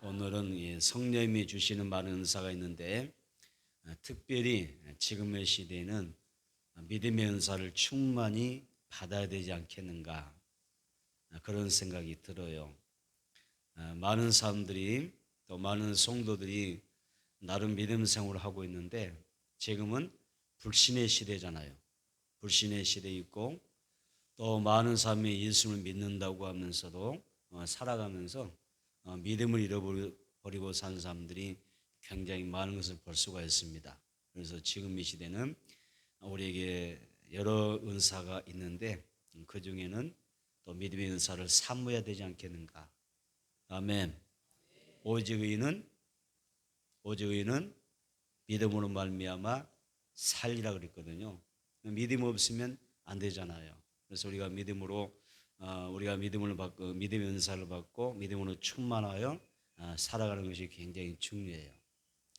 오늘은 이 성령님이 주시는 많은 은사가 있는데 특별히 지금의 시대에는 믿음의 은사를 충만히 받아야 되지 않겠는가 그런 생각이 들어요. 많은 사람들이 또 많은 성도들이 나름 믿음 생활을 하고 있는데 지금은 불신의 시대잖아요. 불신의 시대에 있고 또 많은 사람이 예수를 믿는다고 하면서도 살아가면서 믿음을 잃어버리고 산 사람들이 굉장히 많은 것을 볼 수가 있습니다. 그래서 지금 이 시대는 우리에게 여러 은사가 있는데 그 중에는 또 믿음의 은사를 사모해야 되지 않겠는가. 아멘. 오직 의인은 믿음으로 말미암아 살리라 그랬거든요. 믿음 없으면 안 되잖아요. 그래서 우리가 믿음을 받고 믿음의 은사를 받고 믿음으로 충만하여 살아가는 것이 굉장히 중요해요.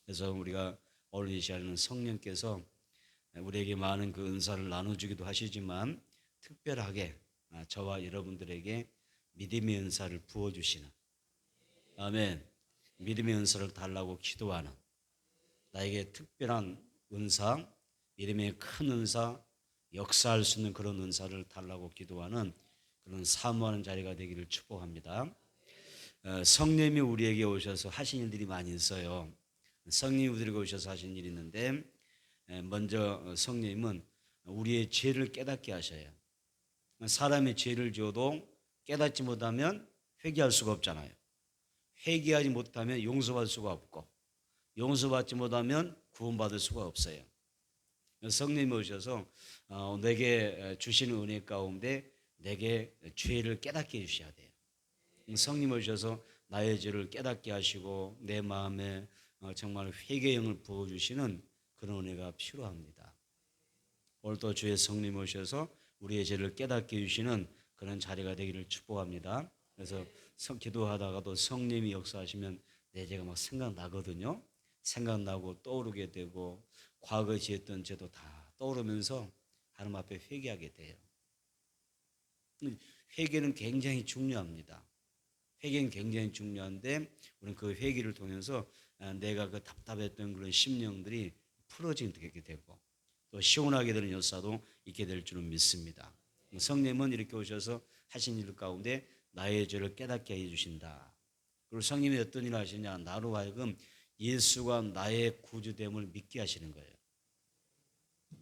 그래서 우리가 오늘 이 시간에는 성령께서 우리에게 많은 그 은사를 나눠주기도 하시지만 특별하게 저와 여러분들에게 믿음의 은사를 부어주시는, 아멘, 믿음의 은사를 달라고 기도하는, 나에게 특별한 은사, 믿음의 큰 은사, 역사할 수 있는 그런 은사를 달라고 기도하는 그런 사모하는 자리가 되기를 축복합니다. 성령님이 우리에게 오셔서 하신 일들이 많이 있어요. 성령이 우리에게 오셔서 하신 일이 있는데 먼저 성령님은 우리의 죄를 깨닫게 하셔요. 사람이 죄를 지어도 깨닫지 못하면 회개할 수가 없잖아요. 회개하지 못하면 용서받을 수가 없고 용서받지 못하면 구원받을 수가 없어요. 성령님이 오셔서 내게 주시는 은혜 가운데 내게 죄를 깨닫게 해주셔야 돼요. 성령 오셔서 나의 죄를 깨닫게 하시고 내 마음에 정말 회개의 영을 부어주시는 그런 은혜가 필요합니다. 오늘도 주의 성령 오셔서 우리의 죄를 깨닫게 해주시는 그런 자리가 되기를 축복합니다. 그래서 기도하다가도 성령이 역사하시면 내 죄가 막 생각나거든요. 생각나고 떠오르게 되고 과거에 지었던 죄도 다 떠오르면서 하나님 앞에 회개하게 돼요. 회개는 굉장히 중요합니다. 회개는 굉장히 중요한데 우리는 그 회개를 통해서 내가 그 답답했던 그런 심령들이 풀어지게 되고 또 시원하게 되는 역사도 있게 될 줄은 믿습니다. 성령님은 이렇게 오셔서 하신 일 가운데 나의 죄를 깨닫게 해주신다. 그리고 성령님이 어떤 일을 하시냐, 나로 하여금 예수가 나의 구주됨을 믿게 하시는 거예요.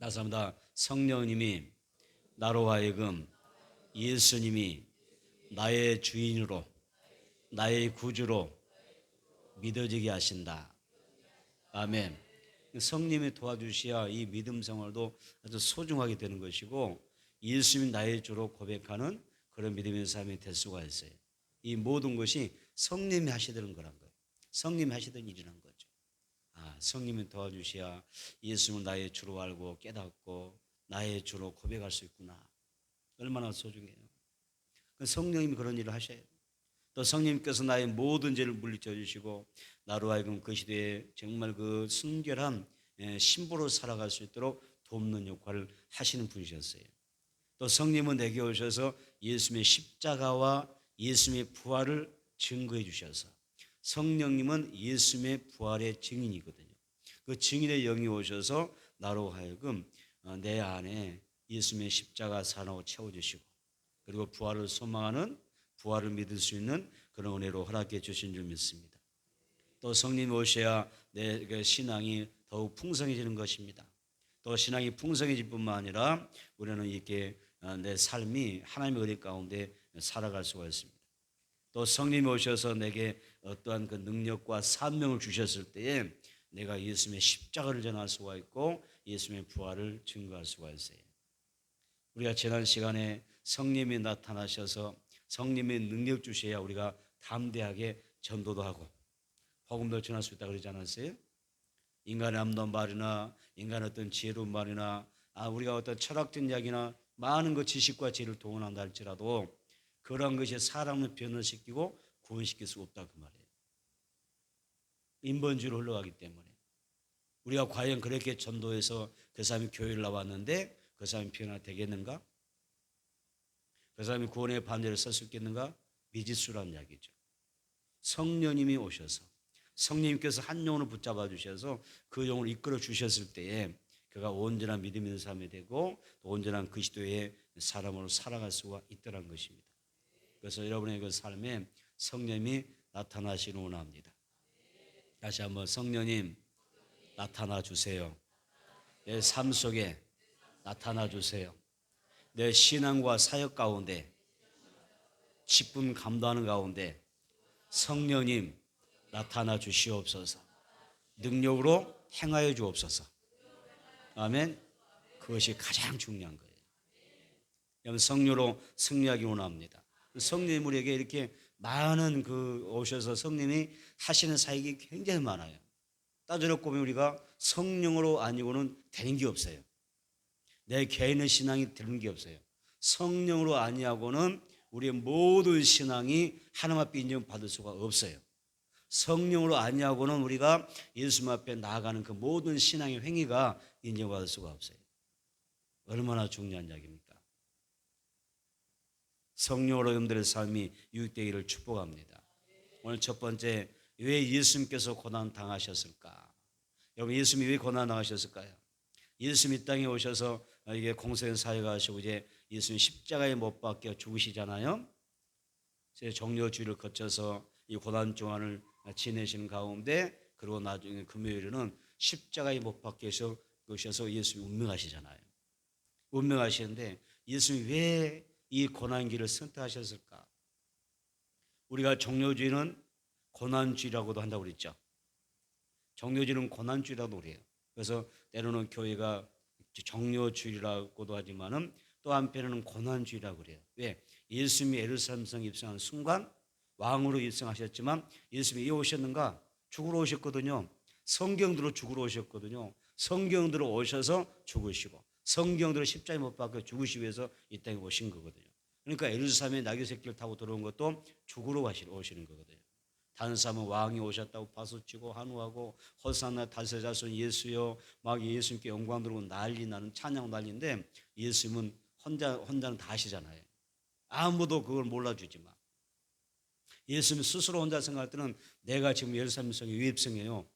다시 한번 성령님이 나로 하여금 예수님이 나의 주인으로 나의 구주로 믿어지게 하신다. 아멘. 성령이 도와주셔야 이 믿음 생활도 아주 소중하게 되는 것이고 예수님이 나의 주로 고백하는 그런 믿음의 삶이 될 수가 있어요. 이 모든 것이 성령이 하시는 거란 거예요. 성령이 하시던 일이란 거죠. 성령이 도와주셔야 예수님을 나의 주로 알고 깨닫고 나의 주로 고백할 수 있구나. 얼마나 소중해요. 성령님이 그런 일을 하셔요. 또 성령님께서 나의 모든 죄를 물리쳐 주시고 나로 하여금 그 시대에 정말 그 순결한 신부로 살아갈 수 있도록 돕는 역할을 하시는 분이셨어요. 또 성령님은 내게 오셔서 예수님의 십자가와 예수님의 부활을 증거해 주셔서 성령님은 예수님의 부활의 증인이거든요. 그 증인의 영이 오셔서 나로 하여금 내 안에 예수님의 십자가 사랑으로 채워주시고 그리고 부활을 소망하는 부활을 믿을 수 있는 그런 은혜로 허락해 주신 줄 믿습니다. 또 성령이 오셔야 내 신앙이 더욱 풍성해지는 것입니다. 또 신앙이 풍성해질 뿐만 아니라 우리는 이렇게 내 삶이 하나님의 은혜 가운데 살아갈 수가 있습니다. 또 성령이 오셔서 내게 어떠한 그 능력과 사명을 주셨을 때에 내가 예수님의 십자가를 전할 수가 있고 예수님의 부활을 증거할 수가 있어요. 우리가 지난 시간에 성령이 나타나셔서 성령의 능력 주셔야 우리가 담대하게 전도도 하고 복음도 전할 수 있다고 그러지 않았어요? 인간의 암담 말이나 인간의 어떤 지혜로운 말이나 우리가 어떤 철학적 이야기나 많은 그 지식과 지혜를 동원한다 할지라도 그러한 것이 사람을 변화시키고 구원시킬 수 없다 그 말이에요. 인본주의로 흘러가기 때문에 우리가 과연 그렇게 전도해서 그 사람이 교회를 나왔는데 그 사람이 변화되겠는가? 그 사람이 구원의 반대를 설 수 있겠는가? 미지수라는 이야기죠. 성령님이 오셔서 성령님께서 한 영혼을 붙잡아 주셔서 그 영혼을 이끌어 주셨을 때에 그가 온전한 믿음 있는 사람이 되고 또 온전한 그리스도의 사람으로 살아갈 수가 있더란 것입니다. 그래서 여러분의 그 삶에 성령님이 나타나시기를 원합니다. 다시 한번 성령님 나타나 주세요. 내 삶 속에 나타나 주세요. 내 신앙과 사역 가운데 직분 감당하는 가운데 성령님 나타나 주시옵소서. 능력으로 행하여 주옵소서. 아멘. 그것이 가장 중요한 거예요. 여러분 성령으로 승리하기 원합니다. 성령님 우리에게 이렇게 많은 오셔서 성령이 하시는 사역이 굉장히 많아요. 따져놓고 보면 우리가 성령으로 아니고는 되는 게 없어요. 내 개인의 신앙이 되는 게 없어요. 성령으로 아니하고는 우리의 모든 신앙이 하나님 앞에 인정받을 수가 없어요. 성령으로 아니하고는 우리가 예수님 앞에 나아가는 그 모든 신앙의 행위가 인정받을 수가 없어요. 얼마나 중요한 이야기입니까? 성령으로 여러분들의 삶이 유익되기를 축복합니다. 오늘 첫 번째, 왜 예수님께서 고난 당하셨을까? 여러분 예수님이 왜 고난 당하셨을까요? 예수님이 땅에 오셔서 이게 공생 사역하시고 이제 예수님 십자가에 못 박혀 죽으시잖아요. 종료주의를 거쳐서 이 고난 중환을 지내시는 가운데 그리고 나중에 금요일에는 십자가에 못 박혀서 예수님이 운명하시잖아요. 운명하시는데 예수님이 왜 이 고난 길을 선택하셨을까? 우리가 종료주의는 고난주의라고도 한다고 그랬죠. 종료주의는 고난주의라고 그래요. 그래서 때로는 교회가 종료주의라고도 하지만은 또 한편에는 고난주의라고 그래요. 왜? 예수님이 예루살렘성 입성한 순간 왕으로 입성하셨지만 예수님이 왜 오셨는가? 죽으러 오셨거든요. 성경대로 죽으러 오셨거든요. 성경대로 오셔서 죽으시고 성경대로 십자가에 못 박혀 죽으시기 위해서 이 땅에 오신 거거든요. 그러니까 예루살렘에 나귀 새끼를 타고 들어온 것도 죽으러 오시는 거거든요. 다른 사람은 왕이 오셨다고 박수치고 한우하고 호산나 다윗의 자손 예수여 막 예수님께 영광 들고 난리 나는 찬양 난리인데 예수님은 혼자는 다 하시잖아요. 아무도 그걸 몰라주지만 예수님 스스로 혼자 생각할 때는 내가 지금 예루살렘 성에 왜 입성해요?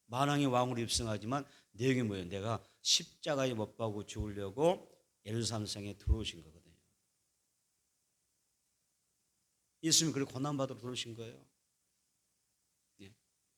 만왕의 왕으로 입성하지만 내용이 뭐예요? 내가 십자가에 못 박고 죽으려고 예루살렘 성에 들어오신 거거든요. 예수님이 그렇게 고난받으러 들어오신 거예요.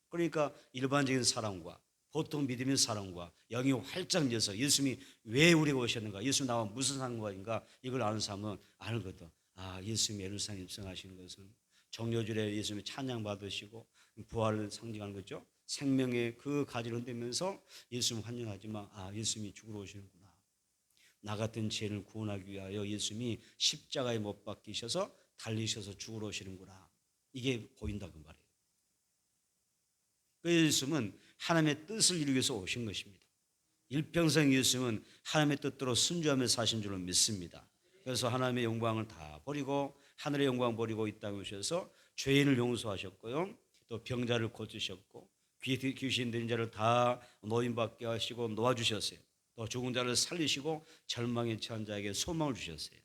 그러니까 일반적인 사람과 보통 믿음의 사람과 영이 활짝 열서 예수님이 왜 우리가 오셨는가, 예수님 나와 무슨 상관인가 이걸 아는 사람은 알거든. 아, 예수님이 예루살렘 입성하시는 것은 정료절에 예수님이 찬양 받으시고 부활을 상징하는 거죠. 생명의 그 가지를 흔들면서 예수님 환영하지만 아, 예수님이 죽으러 오시는구나. 나 같은 죄인을 구원하기 위하여 예수님이 십자가에 못 박히셔서 달리셔서 죽으러 오시는구나. 이게 보인다 그 말이에요. 그 예수님은 하나님의 뜻을 이루기 위해서 오신 것입니다. 일평생 예수님은 하나님의 뜻대로 순종하며 사신 줄로 믿습니다. 그래서 하나님의 영광을 다 버리고 하늘의 영광 버리고 이 땅에 오셔서 죄인을 용서하셨고요. 또 병자를 고치셨고 귀신 들린 자를 다 노인받게 하시고 놓아주셨어요. 또 죽은 자를 살리시고 절망에 처한 자에게 소망을 주셨어요.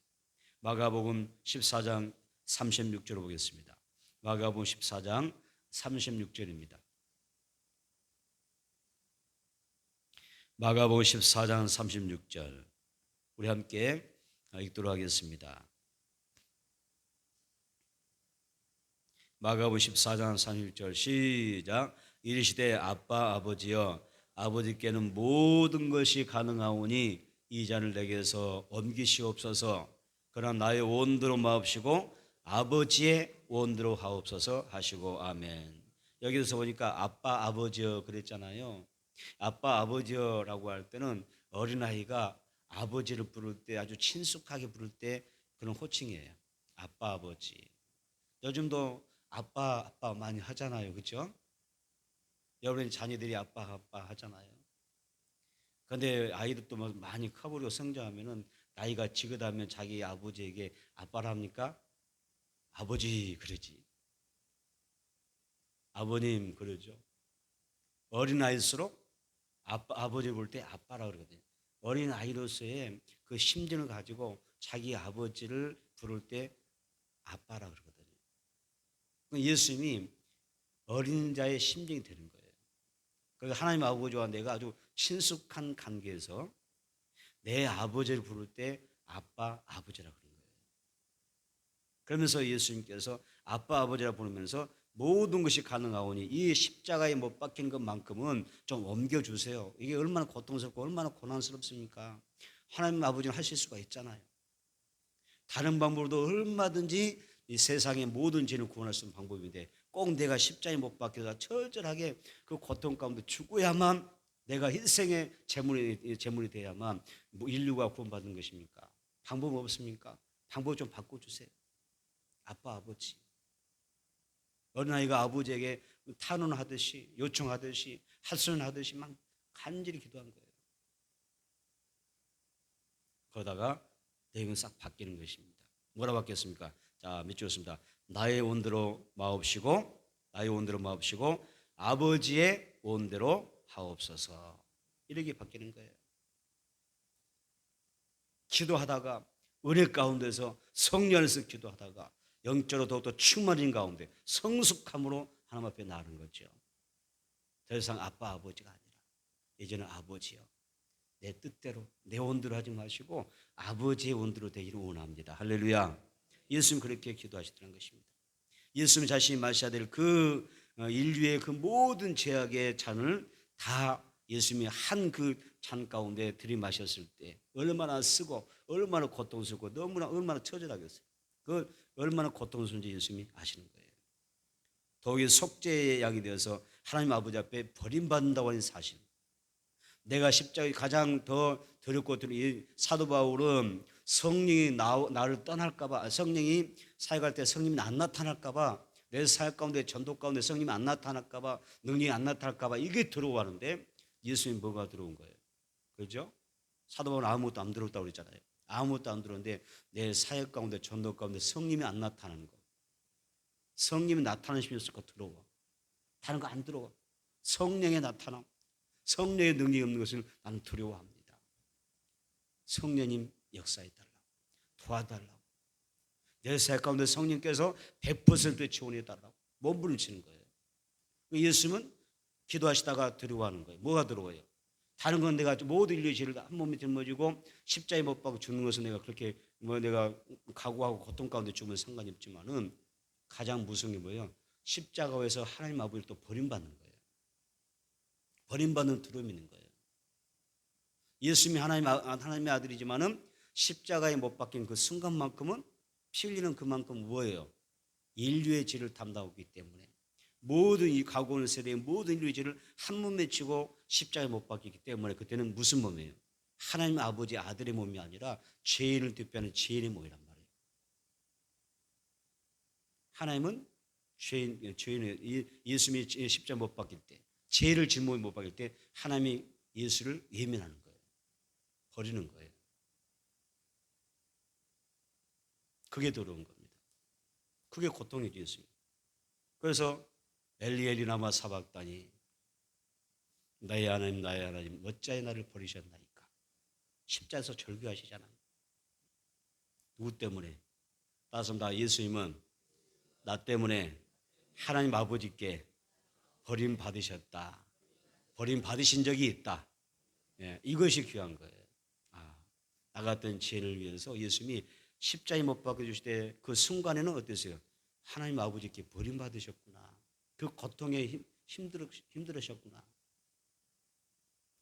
마가복음 14장 36절을 보겠습니다. 마가복음 14장 36절입니다. 마가복음 14장 36절 우리 함께 읽도록 하겠습니다. 마가복음 14장 36절 시작. 이르시되 아빠 아버지여 아버지께는 모든 것이 가능하오니 이 잔을 내게서 옮기시옵소서. 그러나 나의 원대로 마옵시고 아버지의 원대로 하옵소서 하시고 아멘. 여기서 보니까 아빠 아버지여 그랬잖아요. 아빠 아버지여라고 할 때는 어린아이가 아버지를 부를 때 아주 친숙하게 부를 때 그런 호칭이에요. 아빠 아버지. 요즘도 아빠 많이 하잖아요. 그렇죠? 여러분 자녀들이 아빠 하잖아요. 그런데 아이들도 많이 커버리고 성장하면은 나이가 지긋하면 자기 아버지에게 아빠를 합니까? 아버지 그러지. 아버님 그러죠. 어린아이일수록 아버지 볼 때 아빠라 그러거든요. 어린 아이로서의 그 심정을 가지고 자기 아버지를 부를 때 아빠라 그러거든요. 예수님이 어린 자의 심정이 되는 거예요. 그러니까 하나님 아버지와 내가 아주 친숙한 관계에서 내 아버지를 부를 때 아빠, 아버지라고 그러는 거예요. 그러면서 예수님께서 아빠, 아버지라 부르면서 모든 것이 가능하오니 이 십자가에 못 박힌 것만큼은 좀 옮겨주세요. 이게 얼마나 고통스럽고 얼마나 고난스럽습니까? 하나님 아버지는 하실 수가 있잖아요. 다른 방법으로도 얼마든지 이 세상의 모든 죄를 구원할 수 있는 방법인데 꼭 내가 십자가에 못 박혀서 철저하게 그 고통 가운데 죽어야만 내가 일생의 재물이 돼야만 뭐 인류가 구원받는 것입니까? 방법 없습니까? 방법 좀 바꿔주세요. 아빠, 아버지. 어린아이가 아버지에게 탄원하듯이 요청하듯이 하소연하듯이 막 간절히 기도한 거예요. 그러다가 내용은 싹 바뀌는 것입니다. 뭐라 바뀌었습니까? 자, 밑줄 긋습니다. 나의 온대로 마옵시고 나의 온대로 마옵시고 아버지의 온대로 하옵소서. 이렇게 바뀌는 거예요. 기도하다가 은혜 가운데서 성령 안에서 기도하다가 영적으로 더욱더 충만인 가운데 성숙함으로 하나님 앞에 나가는 거죠. 더 이상 아빠 아버지가 아니라 이제는 아버지요, 내 뜻대로 내 온대로 하지 마시고 아버지의 온대로 되기를 원합니다. 할렐루야. 예수님 그렇게 기도하시더라는 것입니다. 예수님 자신이 마셔야 될 그 인류의 그 모든 죄악의 잔을 다 예수님이 한 그 잔 가운데 들이마셨을 때 얼마나 쓰고 얼마나 고통스럽고 너무나 얼마나 처절하겠어요. 그 얼마나 고통스러운지 예수님이 아시는 거예요. 더욱이 속죄의 양이 되어서 하나님 아버지 앞에 버림받는다고 하는 사실. 내가 십자가에 가장 더 두렵고 이 사도 바울은 성령이 나를 떠날까봐, 성령이 사역할 때 성령이 안 나타날까봐, 내 사역 가운데 전도 가운데 성령이 안 나타날까봐, 능력이 안 나타날까봐 이게 들어오는데 예수님 뭐가 들어온 거예요? 그죠? 사도 바울은 아무것도 안 들어왔다고 그랬잖아요. 아무것도 안 들어오는데 내 사역 가운데 전도 가운데 성령이 안 나타나는 거. 성령이 나타나시면서 들어와. 다른 거 안 들어와. 성령의 나타남, 성령의 능력이 없는 것을 나는 두려워합니다. 성령님 역사해달라고, 도와달라고, 내 사역 가운데 성령께서 100% 지원해달라고 몸부림치는 거예요. 예수님은 기도하시다가 두려워하는 거예요. 뭐가 두려워요? 다른 건 내가 모든 인류의 죄를 한 몸에 짊어지고 십자가에 못 박고 죽는 것은 내가 그렇게 내가 각오하고 고통 가운데 죽으면 상관이 없지만은 가장 무서운 게 뭐예요? 십자가에서 하나님 아버지를 또 버림받는 거예요. 버림받는 두려움이 있는 거예요. 예수님이 하나님의 아들이지만은 십자가에 못 박힌 그 순간만큼은 피 흘리는 그만큼 뭐예요? 인류의 죄를 담당하기 때문에 모든 이 가고오는 세대의 모든 인류의 죄를 한 몸에 지고 십자가에 못 박히기 때문에 그때는 무슨 몸이에요? 하나님 아버지 아들의 몸이 아니라 죄인을 대표하는 죄인의 몸이란 말이에요. 하나님은 예수님이 십자가에 못 박힐 때, 죄를 짊어지고 못 박힐 때 하나님이 예수를 외면하는 거예요. 버리는 거예요. 그게 더러운 겁니다. 그게 고통이죠, 예수님. 그래서 엘리 엘리 라마 사박다니, 나의 하나님 나의 하나님 어찌하여 나를 버리셨나이까. 십자에서 절규하시잖아요. 누구 때문에? 따라서 예수님은 나 때문에 하나님 아버지께 버림받으셨다, 버림받으신 적이 있다. 예, 이것이 귀한 거예요. 나 같은 죄인을 위해서 예수님이 십자가에 못 박혀주실 때 그 순간에는 어땠어요? 하나님 아버지께 버림받으셨구나. 그 고통에 힘들으셨구나.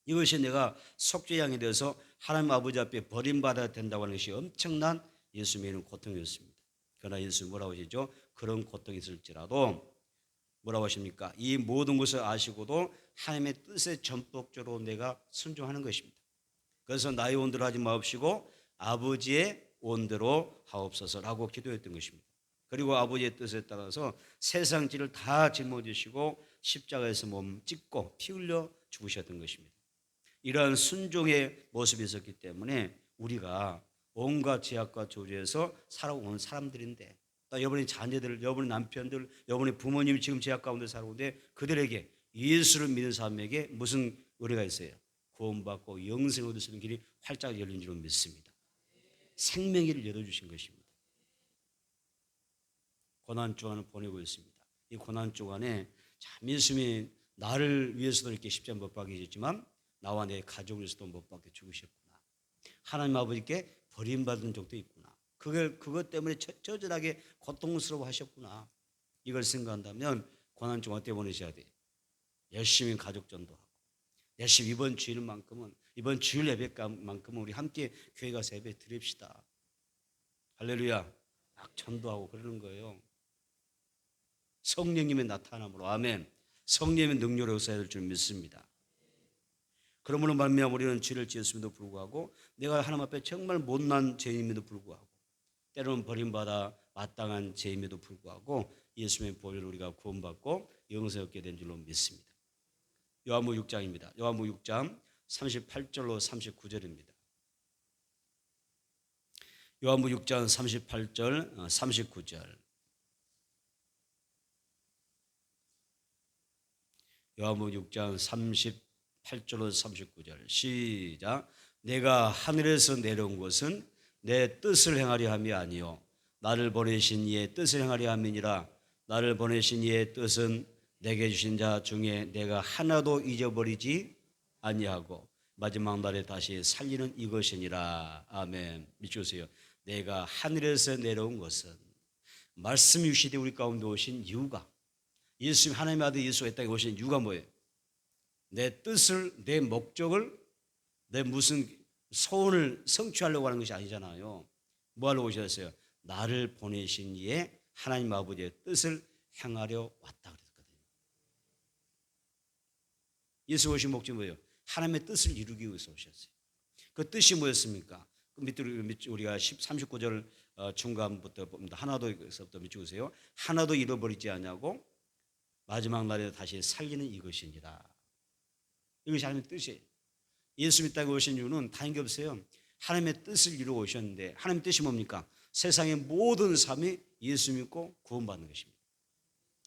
이것이 내가 속죄양이 되어서 하나님 아버지 앞에 버림받아야 된다고 하는 것이 엄청난 예수님의 고통이었습니다. 그러나 예수님 뭐라고 하시죠? 그런 고통이 있을지라도 뭐라고 하십니까? 이 모든 것을 아시고도 하나님의 뜻에 전폭적으로 내가 순종하는 것입니다. 그래서 나의 온대로 하지 마옵시고 아버지의 온대로 하옵소서라고 기도했던 것입니다. 그리고 아버지의 뜻에 따라서 세상 죄를 다 짊어지시고 십자가에서 몸 찢고 피 흘려 죽으셨던 것입니다. 이러한 순종의 모습이 있었기 때문에 우리가 온갖 죄악과 저주에서 살아온 사람들인데, 또 여러분의 자녀들, 여러분의 남편들, 여러분의 부모님이 지금 죄악 가운데 살아오는데 그들에게 예수를 믿는 사람에게 무슨 은혜가 있어요? 구원받고 영생을 얻을 수 있는 길이 활짝 열린 줄로 믿습니다. 생명길을 열어주신 것입니다. 고난 중간을 보내고 있습니다. 이 고난 주간에 참 예수님이 나를 위해서도 이렇게 십자가 못 박혀 주셨지만 나와 내 가족을 위해서도 못 박혀 죽으셨구나. 하나님 아버지께 버림받은 적도 있구나. 그것 때문에 처절하게 고통스러워 하셨구나. 이걸 생각한다면 고난 주간 어떻게 보내셔야 돼? 열심히 가족 전도하고 열심히 이번 주일만큼은 이번 주일 예배만큼은 우리 함께 교회 가서 예배 드립시다. 할렐루야. 막 전도하고 그러는 거예요. 성령님의 나타남으로. 아멘. 성령의 능력으로 써야 될 줄 믿습니다. 그러므로 말미암아 우리는 죄를 지었음에도 불구하고 내가 하나님 앞에 정말 못난 죄임에도 불구하고 때로는 버림받아 마땅한 죄임에도 불구하고 예수님의 보혈로 우리가 구원받고 영생을 얻게 된 줄로 믿습니다. 요한복음 6장입니다. 요한복음 6장 38절로 39절입니다. 요한복음 6장 38절 39절. 요한복음 6장 38절로 39절 시작. 내가 하늘에서 내려온 것은 내 뜻을 행하려 함이 아니요 나를 보내신 이의 뜻을 행하려 함이니라. 나를 보내신 이의 뜻은 내게 주신 자 중에 내가 하나도 잊어버리지 아니하고 마지막 날에 다시 살리는 이것이니라. 아멘. 믿으세요. 내가 하늘에서 내려온 것은 말씀이 유시되 우리 가운데 오신 이유가 예수님 하나님의 아들 예수가 이 땅에 오신 이유가 뭐예요? 내 뜻을 내 목적을 내 무슨 소원을 성취하려고 하는 것이 아니잖아요. 뭐 하려고 오셨어요? 나를 보내신 이의 하나님 아버지의 뜻을 행하려 왔다 그랬거든요. 예수 오신 목적이 뭐예요? 하나님의 뜻을 이루기 위해서 오셨어요. 그 뜻이 뭐였습니까? 그 밑에 우리가 39절 중간부터 봅니다. 하나도서부터 밑에 보세요. 하나도 잃어버리지 않냐고 마지막 날에 다시 살리는 이것이니라. 이것이 하나님의 뜻이에요. 예수님 땅에 오신 이유는 다른 게 없어요. 하나님의 뜻을 이루고 오셨는데 하나님의 뜻이 뭡니까? 세상의 모든 삶이 예수 믿고 구원받는 것입니다.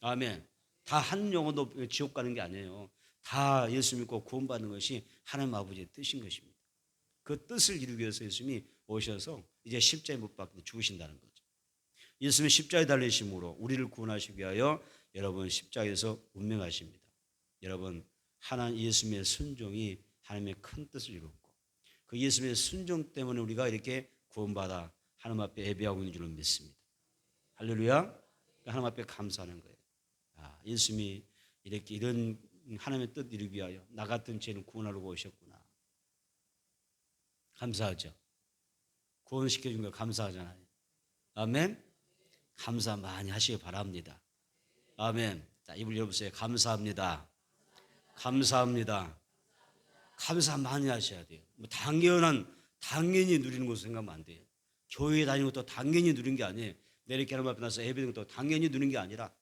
아멘. 다 한 영혼도 지옥 가는 게 아니에요. 다 예수 믿고 구원받는 것이 하나님 아버지의 뜻인 것입니다. 그 뜻을 이루기 위해서 예수님이 오셔서 이제 십자가에 못 박혀 죽으신다는 거죠. 예수님이 십자가에 달리심으로 우리를 구원하시기 위하여 여러분 십자가에서 운명하십니다. 여러분 하나님 예수님의 순종이 하나님의 큰 뜻을 이뤘고 그 예수님의 순종 때문에 우리가 이렇게 구원받아 하나님 앞에 예배하고 있는 줄로 믿습니다. 할렐루야. 하나님 앞에 감사하는 거예요. 예수님이 이렇게 이런 하나님의 뜻 이루기 위하여 나 같은 죄는 구원하러 오셨구나. 감사하죠. 구원시켜준 거 감사하잖아요. 아멘. 감사 많이 하시기 바랍니다. 아멘. 자, 입을 열어보세요. 감사합니다. 감사합니다. 감사 많이 하셔야 돼요. 뭐 당연히 누리는 것으로 생각하면 안 돼요. 교회 다니는 것도 당연히 누리는 게 아니에요. 내 이렇게 하나님 앞에 나서 예배드리는 것도 당연히 누리는 게 아니라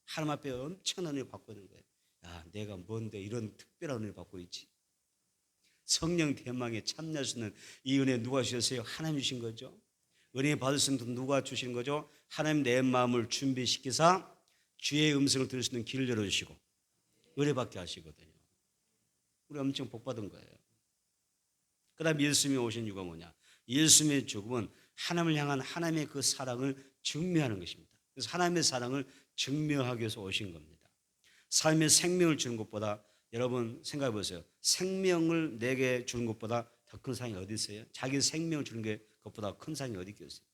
하나님 앞에 엄청난 은혜를 받고 있는 거예요. 야, 내가 뭔데 이런 특별한 은혜를 받고 있지. 성령 대망에 참여할 수 있는 이 은혜 누가 주셨어요? 하나님 주신 거죠. 은혜 받을 수 있는 누가 주신 거죠? 하나님 내 마음을 준비시키사 주의 음성을 들을 수 있는 길을 열어주시고 은혜 받게 하시거든요. 우리 엄청 복 받은 거예요. 그 다음에 예수님이 오신 이유가 뭐냐? 예수님의 죽음은 하나님을 향한 하나님의 그 사랑을 증명하는 것입니다. 그래서 하나님의 사랑을 증명하기 위해서 오신 겁니다. 삶의 생명을 주는 것보다 여러분 생각해 보세요. 생명을 내게 주는 것보다 더 큰 사랑이 어디 있어요? 자기 생명을 주는 것보다 큰 사랑이 어디 있겠어요?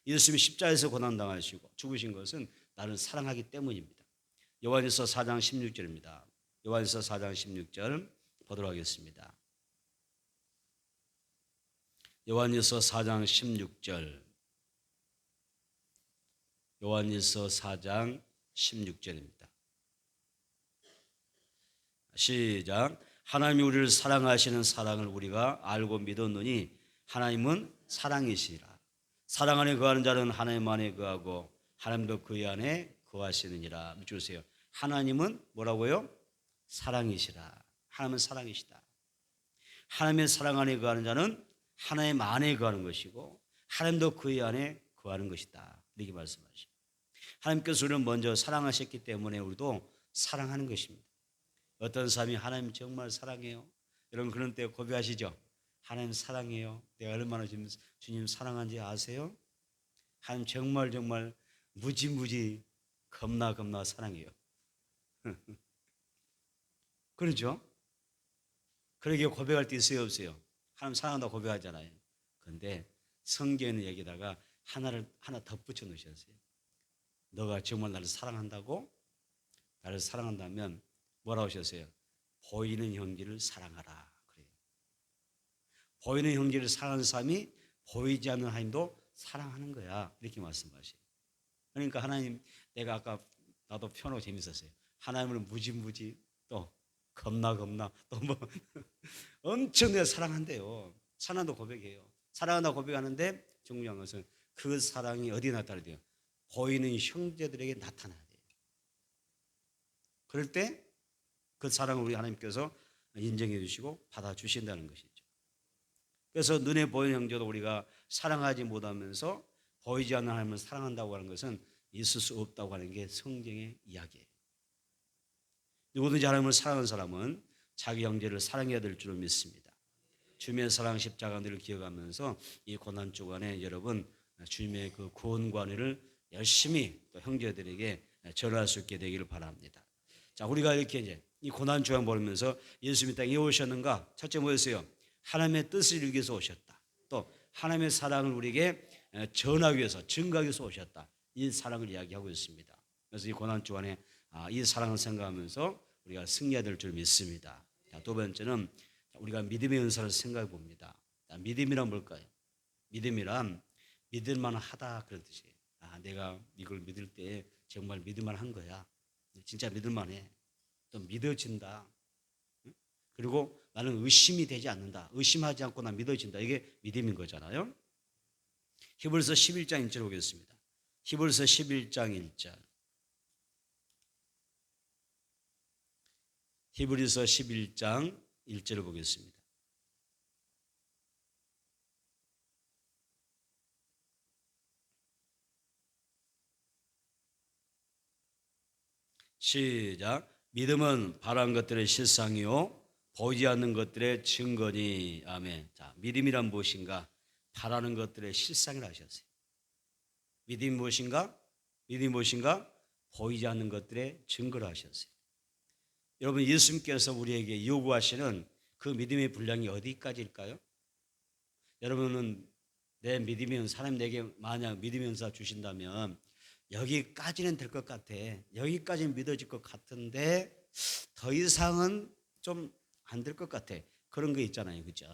예수님이 십자가에서 고난당하시고 죽으신 것은 나를 사랑하기 때문입니다. 요한일서 4장 16절입니다. 요한일서 4장 16절 보도록 하겠습니다. 요한일서 4장 16절. 요한일서 4장 16절입니다. 시작. 하나님이 우리를 사랑하시는 사랑을 우리가 알고 믿었느니 하나님은 사랑이시라. 사랑 안에 거하는 자는 하나님 안에 거하고 하나님도 그의 안에 거하시느니라. 주세요. 하나님은 뭐라고요? 사랑이시라. 하나님은 사랑이시다. 하나님의 사랑 안에 거하는 자는 하나님 안에 거하는 것이고 하나님도 그의 안에 거하는 것이다. 이렇게 말씀하시죠. 하나님께서 우리를 먼저 사랑하셨기 때문에 우리도 사랑하는 것입니다. 어떤 사람이 하나님 정말 사랑해요. 여러분 그런 때 고백하시죠. 하나님 사랑해요. 내가 얼마나 주님 사랑한지 아세요? 하나님 정말 무지무지 겁나 사랑해요. 그렇죠? 그러게 고백할 때 있어요, 없어요? 하나님 사랑한다고 고백하잖아요. 그런데 성경에는 여기다가 하나 덧붙여 놓으셨어요. 너가 정말 나를 사랑한다고? 나를 사랑한다면 뭐라고 하셨어요? 보이는 형제를 사랑하라. 그래요. 보이는 형제를 사랑하는 사람이 보이지 않는 하나님도 사랑하는 거야. 이렇게 말씀하셔요. 그러니까 하나님, 내가 아까 나도 편하고 재밌었어요. 하나님을 무지무지 또 겁나 또 뭐 엄청 내가 사랑한대요. 사랑한다고 고백해요. 사랑한다고 고백하는데 중요한 것은 그 사랑이 어디에 나타나야 돼요? 보이는 형제들에게 나타나야 돼요. 그럴 때 그 사랑을 우리 하나님께서 인정해 주시고 받아주신다는 것이죠. 그래서 눈에 보이는 형제도 우리가 사랑하지 못하면서 보이지 않는 하나님을 사랑한다고 하는 것은 있을 수 없다고 하는 게 성경의 이야기예요. 누구든지 하나님을 사랑하는 사람은 자기 형제를 사랑해야 될 줄로 믿습니다. 주님의 사랑 십자가를 기억하면서 이 고난 주간에 여러분 주님의 그 구원과 은혜를 열심히 또 형제들에게 전할 수 있게 되기를 바랍니다. 자, 우리가 이렇게 이제 이 고난 주간 보면서 예수님이 땅에 오셨는가? 첫째 뭐였어요? 하나님의 뜻을 이루기 위해서 오셨다. 또 하나님의 사랑을 우리에게 전하기 위해서, 증거하기 위해서 오셨다. 이 사랑을 이야기하고 있습니다. 그래서 이 고난 주간에 이 사랑을 생각하면서 우리가 승리해야 될 줄 믿습니다. 자, 두 번째는 우리가 믿음의 은사를 생각해 봅니다. 자, 믿음이란 뭘까요? 믿음이란 믿을만 하다 그런 뜻이에요. 내가 이걸 믿을 때 정말 믿을만 한 거야. 진짜 믿을만 해. 또 믿어진다. 그리고 나는 의심이 되지 않는다. 의심하지 않고 난 믿어진다. 이게 믿음인 거잖아요. 히브리서 11장 1절 보겠습니다. 히브리서 11장 1절. 히브리서 11장 1절을 보겠습니다. 시작. 믿음은 바라는 것들의 실상이요 보이지 않는 것들의 증거니. 아멘. 자, 믿음이란 무엇인가? 바라는 것들의 실상이라 하셨어요. 믿음이 무엇인가? 믿음이 무엇인가? 보이지 않는 것들의 증거라 하셨어요. 여러분, 예수님께서 우리에게 요구하시는 그 믿음의 분량이 어디까지일까요? 여러분은 내 믿음이 사람 내게 만약 믿음의 은사 주신다면 여기까지는 될 것 같아. 여기까지는 믿어질 것 같은데 더 이상은 좀 안 될 것 같아. 그런 거 있잖아요. 그죠?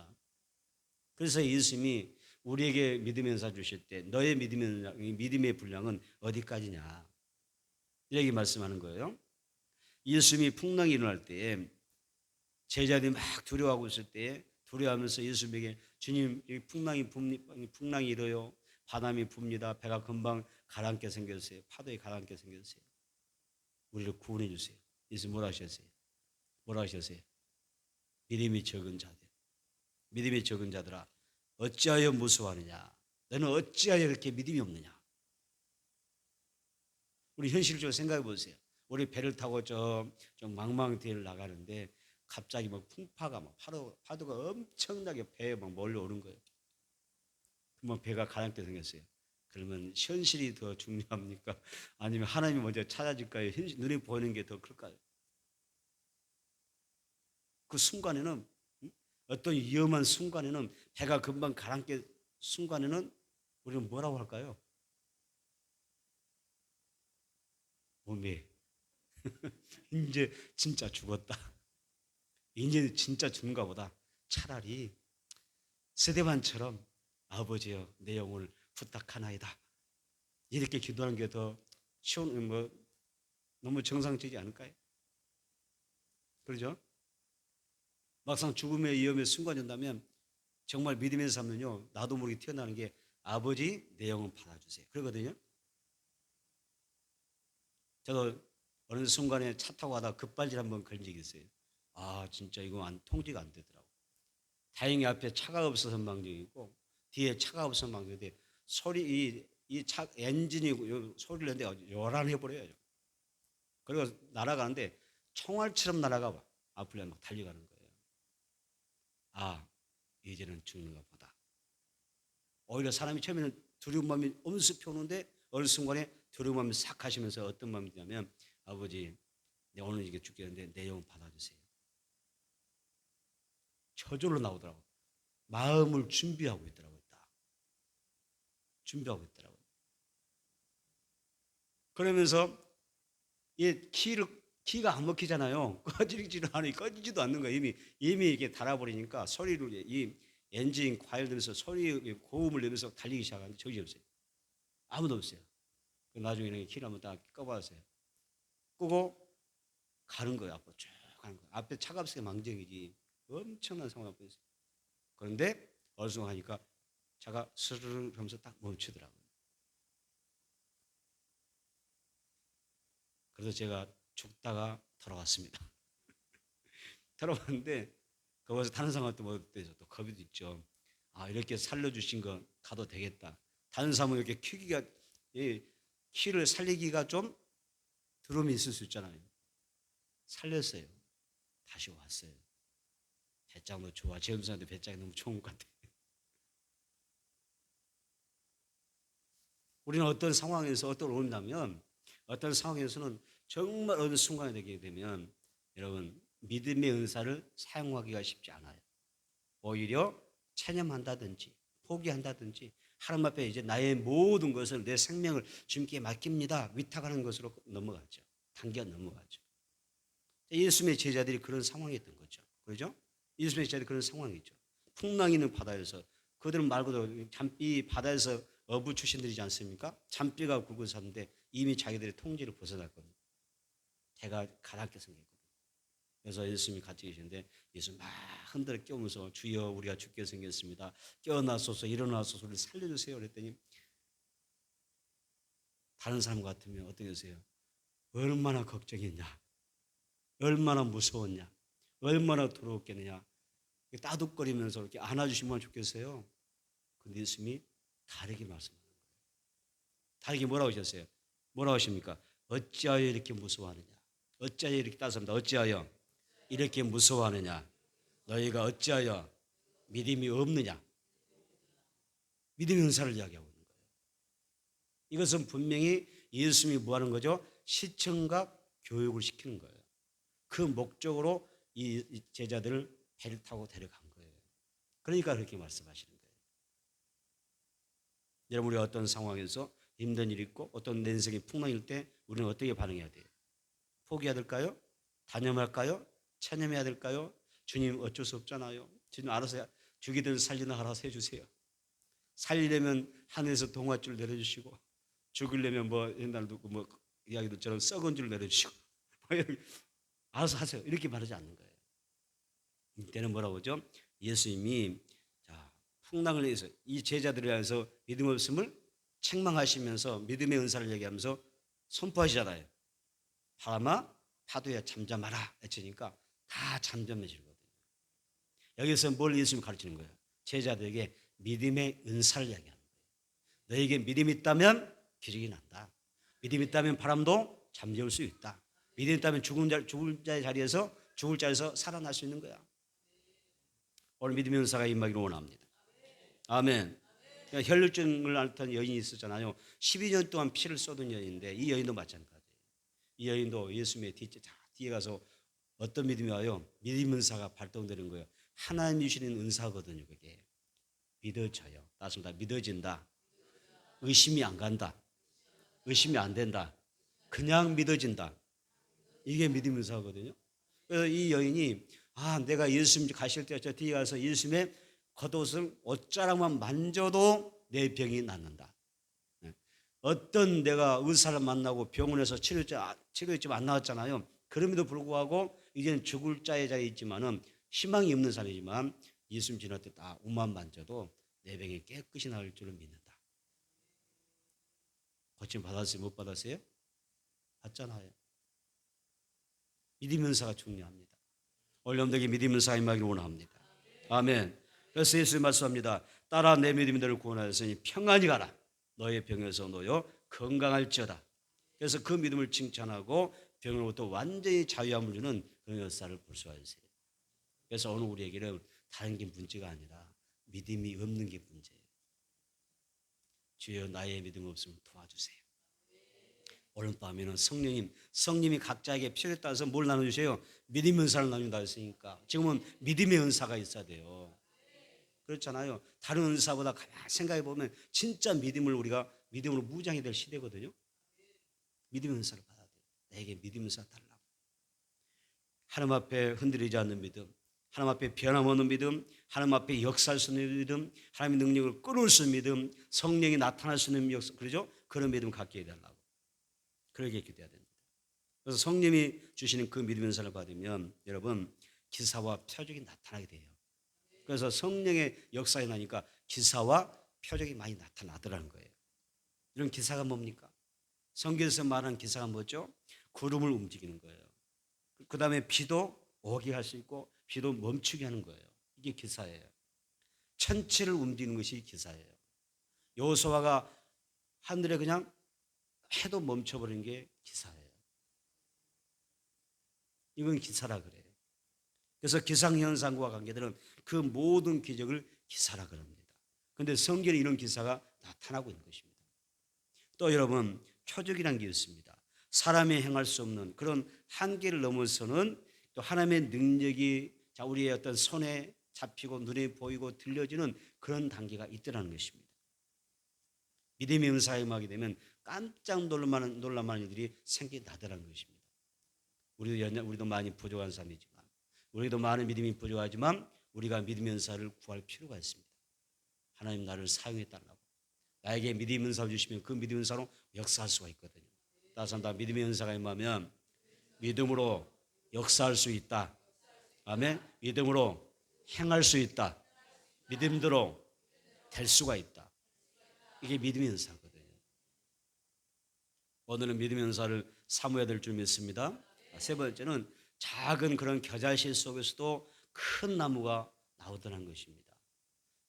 그래서 예수님이 우리에게 믿음의 은사 주실 때 너의 믿음의 분량은 어디까지냐? 이렇게 말씀하는 거예요. 예수님이 풍랑이 일어날 때 제자들이 막 두려워하고 있을 때 두려워하면서 예수님에게 주님 풍랑이 일어요. 바람이 붑니다. 배가 금방 가라앉게 생겼어요. 파도에 가라앉게 생겼어요. 우리를 구원해 주세요. 예수님 뭐라 하셨어요? 뭐라 하셨어요? 믿음이 적은 자들. 믿음이 적은 자들아 어찌하여 무수하느냐? 너는 어찌하여 이렇게 믿음이 없느냐? 우리 현실적으로 생각해 보세요. 우리 배를 타고 좀 망망대해를 나가는데 갑자기 막 풍파가 막 파도가 엄청나게 배에 막 몰려오는 거예요. 그러면 배가 가라앉게 생겼어요. 그러면 현실이 더 중요합니까? 아니면 하나님이 먼저 찾아질까요? 눈에 보이는 게 더 클까요? 그 순간에는 어떤 위험한 순간에는 배가 금방 가라앉게 순간에는 우리는 뭐라고 할까요? 몸이 이제 진짜 죽었다. 이제 진짜 죽는가 보다. 차라리 스데반처럼 아버지여 내 영혼을 부탁하나이다. 이렇게 기도하는 게 더 쉬운 너무 정상적이지 않을까요? 그렇죠? 막상 죽음의 위험에 순간이온다면 정말 믿음의 삶은요 나도 모르게 튀어나오는 게 아버지 내 영혼 받아주세요. 그러거든요. 저도 어느 순간에 차 타고 가다가 급발진 한번 걸린 적이 있어요. 진짜 이거 통제가 안 되더라고. 다행히 앞에 차가 없어서 망정이고 뒤에 차가 없어서 망정인데 이 차 엔진이 소리를 내는데 요란해 버려요. 그리고 날아가는데 총알처럼 날아가 봐. 앞으로 막 달려가는 거예요. 이제는 죽는가 보다. 오히려 사람이 처음에는 두려운 마음이 엄습해 오는데 어느 순간에 두려움하면 싹 하시면서 어떤 마음이 드냐면 아버지 내 오늘 이게 죽겠는데 내 영혼 받아주세요. 저절로 나오더라고요. 마음을 준비하고 있더라고요. 딱. 준비하고 있더라고요. 그러면서 이 키가 안 먹히잖아요. 꺼지지도 않아요. 꺼지지도 않는 거예요. 이미 이게 달아버리니까 소리를 이 엔진 과열되면서 소리 고음을 내면서 달리기 시작하는데 적이 없어요. 아무도 없어요. 나중에는 키를 한번 딱 꺼봤어요. 끄고 가는 거예요. 앞으로 쭉 가는 거예요. 앞에 차가 없으니까 망정이지. 엄청난 상황 앞에 있어요. 그런데 어느 순간 하니까 차가 스르르 하면서 딱 멈추더라고요. 그래서 제가 죽다가 돌아왔습니다. 돌아왔는데 거기서 다른 사람한테 뭐 또 겁이 있죠. 아 이렇게 살려주신 거 가도 되겠다. 다른 사람은 이렇게 키를 살리기가 좀 두려움이 있을 수 있잖아요. 살렸어요. 다시 왔어요. 배짱도 좋아. 제임스한테 배짱이 너무 좋은 것 같아요. 우리는 어떤 상황에서 어떠냐면 어떤 상황에서는 정말 어느 순간에 되게 되면 여러분 믿음의 은사를 사용하기가 쉽지 않아요. 오히려 체념한다든지 포기한다든지 하나님 앞에 이제 나의 모든 것을 내 생명을 주님께 맡깁니다. 위탁하는 것으로 넘어가죠. 당겨 넘어가죠. 예수님의 제자들이 그런 상황이었던 거죠. 그렇죠? 예수님의 제자들이 그런 상황이죠. 풍랑 있는 바다에서 그들은 말 그대로 잠비 바다에서 어부 출신들이지 않습니까? 잠비가 굴고 샀는데 이미 자기들의 통제를 벗어났거든요. 해가 가랍게 생겼거든요. 그래서 예수님이 같이 계시는데 예수 막 흔들어 깨우면서 주여 우리가 죽게 생겼습니다. 깨어나소서 일어나소서 우리를 살려주세요. 그랬더니 다른 사람 같으면 어떻게 하세요? 얼마나 걱정했냐, 얼마나 무서웠냐, 얼마나 두려웠겠느냐 따둑거리면서 이렇게 안아주시면 좋겠어요. 근데 예수님이 다르게 말씀하는 거예요. 다르게 뭐라고 하셨어요? 뭐라고 하십니까? 어찌하여 이렇게 무서워하느냐? 어찌하여 이렇게 따섭니다. 어찌하여 이렇게 무서워하느냐? 너희가 어찌하여 믿음이 없느냐? 믿음의 은사를 이야기하고 있는 거예요. 이것은 분명히 예수님이 뭐 하는 거죠? 시청각 교육을 시키는 거예요. 그 목적으로 이 제자들을 배를 타고 데려간 거예요. 그러니까 그렇게 말씀하시는 거예요. 여러분, 우리 어떤 상황에서 힘든 일이 있고 어떤 내 인생이 풍랑일 때 우리는 어떻게 반응해야 돼요? 포기해야 될까요? 단념할까요? 체념해야 될까요? 주님 어쩔 수 없잖아요. 주님 알아서 죽이든 살리든 알아서 해주세요. 살리려면 하늘에서 동화줄 내려주시고 죽으려면 뭐 옛날 누구 뭐 이야기도처럼 썩은 줄 내려주시고 알아서 하세요. 이렇게 말하지 않는 거예요. 이때는 뭐라고 하죠? 예수님이 자, 풍랑을 위해서 이 제자들을 위해서 믿음 없음을 책망하시면서 믿음의 은사를 얘기하면서 선포하시잖아요. 바람아 파도야 잠잠하라 했으니까 다 잠잠해지거든요. 여기서 뭘 예수님이 가르치는 거예요? 제자들에게 믿음의 은사를 이야기하는 거예요. 너에게 믿음이 있다면 기적이 난다. 믿음이 있다면 바람도 잠재울 수 있다. 믿음이 있다면 죽을 자의 자리에서 죽을 자에서 살아날 수 있는 거야. 오늘 믿음의 은사가 임하기를 원합니다. 아멘. 혈루증을 앓던 여인이 있었잖아요. 12년 동안 피를 쏟은 여인인데 이 여인도 마찬가지예요. 이 여인도 예수님의 뒤에 가서 어떤 믿음이 와요? 믿음 은사가 발동되는 거예요. 하나님이 주시는 은사거든요. 그게 믿어져요. 따습니다. 믿어진다. 의심이 안 간다. 의심이 안 된다. 그냥 믿어진다. 이게 믿음 은사거든요. 그래서 이 여인이 내가 예수님 가실 때 저 뒤에 가서 예수님의 겉옷을 옷자락만 만져도 내 병이 낫는다. 어떤 내가 의사를 만나고 병원에서 치료했지만 안 나왔잖아요. 그럼에도 불구하고 이제는 죽을 자의 자리에 있지만은 희망이 없는 사람이지만 예수님 지날 때 딱 옷만 만져도 내 병이 깨끗이 나을 줄을 믿는다. 고침 받았어요? 못 받았어요? 받잖아요. 믿음 은사가 중요합니다. 오늘 여러분들에게 믿음 은사가 임하기를 원합니다. 아멘. 그래서 예수님 말씀합니다. 따라 내 믿음이 너를 구원하였으니 평안히 가라. 너의 병에서 놓여 건강할지어다. 그래서 그 믿음을 칭찬하고 병으로부터 완전히 자유함을 주는 그런 역사를 볼 수가 있어요. 그래서 오늘 우리에게는 다른 게 문제가 아니라 믿음이 없는 게 문제예요. 주여 나의 믿음 없으면 도와주세요. 오늘 밤에는 성령님이 각자에게 필요에 따라서 뭘 나눠주세요? 믿음의 은사를 나눈다 했으니까 지금은 믿음의 은사가 있어야 돼요. 그렇잖아요. 다른 은사보다 가만 생각해 보면 진짜 믿음을 우리가 믿음으로 무장이 될 시대거든요. 믿음의 은사를 받아야 돼요. 나에게 믿음의 은사 달라고. 하나님 앞에 흔들리지 않는 믿음, 하나님 앞에 변함없는 믿음, 하나님 앞에 역사할 수 있는 믿음, 하나님의 능력을 끊을 수 있는 믿음, 성령이 나타날 수 있는 역사, 그러죠? 그런 믿음 갖게 해달라고. 그러게 기도해야 됩니다. 그래서 성령이 주시는 그 믿음의 은사를 받으면 여러분 기사와 표적이 나타나게 돼요. 그래서 성령의 역사에 나니까 기사와 표적이 많이 나타나더라는 거예요. 이런 기사가 뭡니까? 성경에서 말하는 기사가 뭐죠? 구름을 움직이는 거예요. 그 다음에 비도 오게 할 수 있고 비도 멈추게 하는 거예요. 이게 기사예요. 천체를 움직이는 것이 기사예요. 여호수아가 하늘에 그냥 해도 멈춰버리는 게 기사예요. 이건 기사라 그래요. 그래서 기상현상과 관계되는 그 모든 기적을 기사라 그럽니다. 그런데 성경에 이런 기사가 나타나고 있는 것입니다. 또 여러분 표적이라는 게 있습니다. 사람이 행할 수 없는 그런 한계를 넘어서는 또 하나님의 능력이 우리의 어떤 손에 잡히고 눈에 보이고 들려지는 그런 단계가 있더라는 것입니다. 믿음의 은사에 임하게 되면 깜짝 놀랄만한 일들이 생겨나더라는 것입니다. 우리도 많이 부족한 사람이지만 우리도 많은 믿음이 부족하지만 우리가 믿음의 은사를 구할 필요가 있습니다. 하나님 나를 사용해 달라고. 나에게 믿음의 은사를 주시면 그 믿음의 은사로 역사할 수가 있거든요. 다시 한번 믿음의 은사가 임하면 믿음으로 역사할 수 있다. 아멘. 믿음으로 행할 수 있다. 믿음대로 될 수가 있다. 이게 믿음의 은사거든요. 오늘은 믿음의 은사를 사모해야 될 줄 믿습니다. 세 번째는 작은 그런 겨자씨 속에서도 큰 나무가 나오더라는 것입니다.